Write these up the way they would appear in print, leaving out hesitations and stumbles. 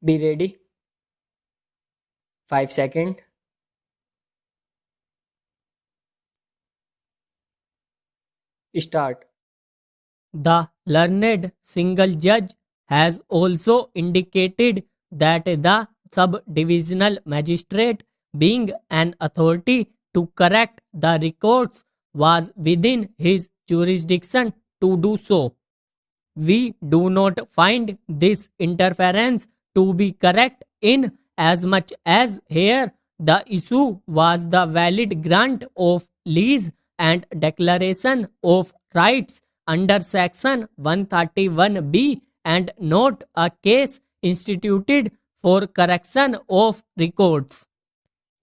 Be ready. 5 seconds. Start. The learned single judge has also indicated that the sub-divisional magistrate, being an authority to correct the records, was within his jurisdiction to do so. We do not find this interference to be correct in as much as here the issue was the valid grant of lease and declaration of rights under section 131B and not a case instituted for correction of records.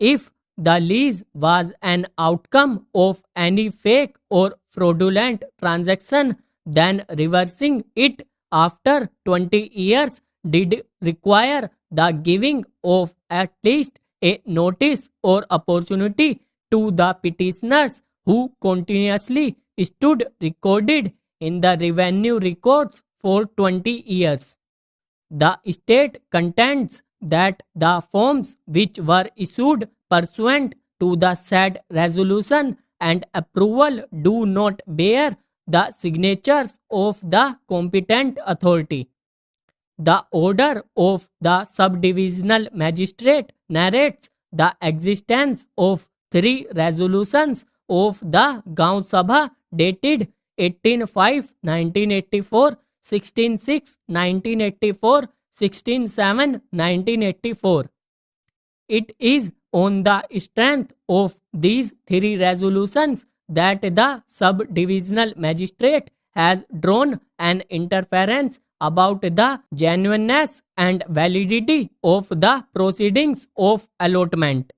If the lease was an outcome of any fake or fraudulent transaction, then reversing it after 20 years did require the giving of at least a notice or opportunity to the petitioners who continuously stood recorded in the revenue records for 20 years. The state contends that the forms which were issued pursuant to the said resolution and approval do not bear the signatures of the competent authority. The order of the subdivisional magistrate narrates the existence of 3 resolutions of the Gaon Sabha dated 18/5/1984, 16/6/1984, 16/7/1984. It is on the strength of these 3 resolutions that the sub-divisional magistrate has drawn an inference about the genuineness and validity of the proceedings of allotment.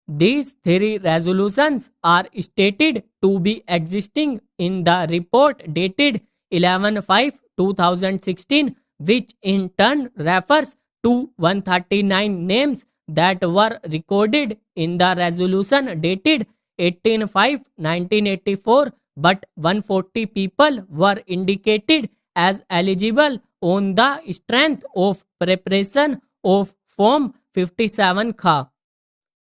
These 3 resolutions are stated to be existing in the report dated 11/5/2016, which in turn refers to 139 names that were recorded in the resolution dated 18/5/1984, but 140 people were indicated as eligible on the strength of preparation of Form 57 Kha.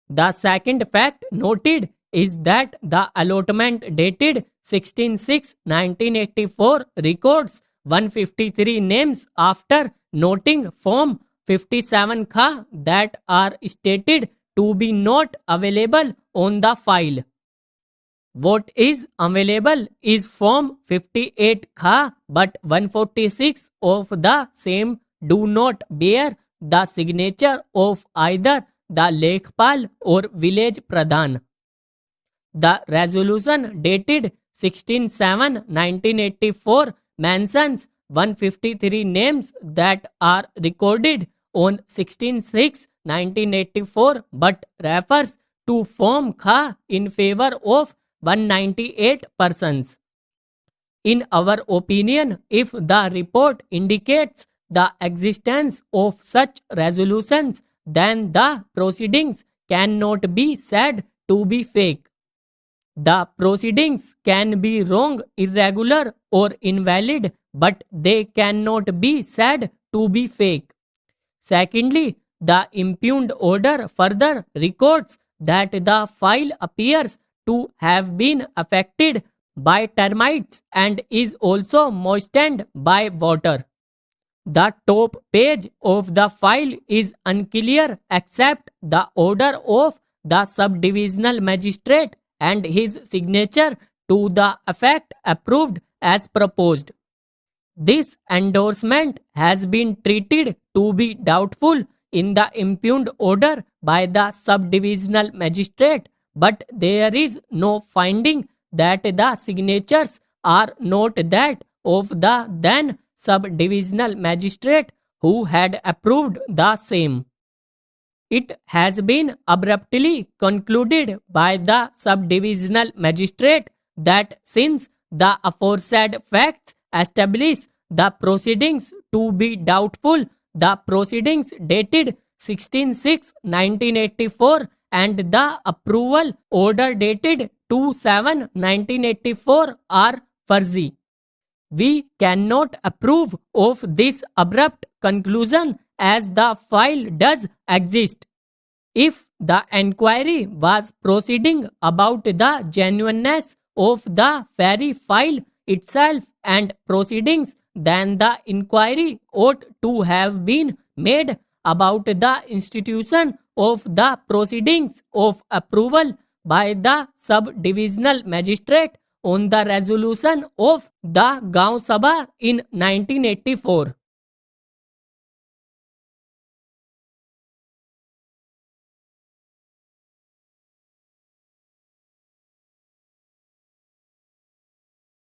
The second fact noted is that the allotment dated 16/6/1984 records 153 names after noting Form 57 Kha that are stated to be not available on the file. What is available is Form 58 Kha, but 146 of the same do not bear the signature of either the Lekhpal or Village Pradhan. The resolution dated 16/7/1984 mentions 153 names that are recorded on 16/6/1984 but refers to Form Kha in favor of 198 persons. In our opinion, if the report indicates the existence of such resolutions, then the proceedings cannot be said to be fake. The proceedings can be wrong, irregular, or invalid, but they cannot be said to be fake. Secondly, the impugned order further records that the file appears to have been affected by termites and is also moistened by water. The top page of the file is unclear except the order of the subdivisional magistrate and his signature to the effect approved as proposed. This endorsement has been treated to be doubtful in the impugned order by the subdivisional magistrate, but there is no finding that the signatures are not that of the then subdivisional magistrate who had approved the same. It has been abruptly concluded by the subdivisional magistrate that since the aforesaid facts establish the proceedings to be doubtful, the proceedings dated 16/6/1984 and the approval order dated 2/7/1984 are fuzzy. We cannot approve of this abrupt conclusion as the file does exist. If the enquiry was proceeding about the genuineness of the very file itself and proceedings, then the inquiry ought to have been made about the institution of the proceedings of approval by the subdivisional magistrate on the resolution of the Gaon Sabha in 1984.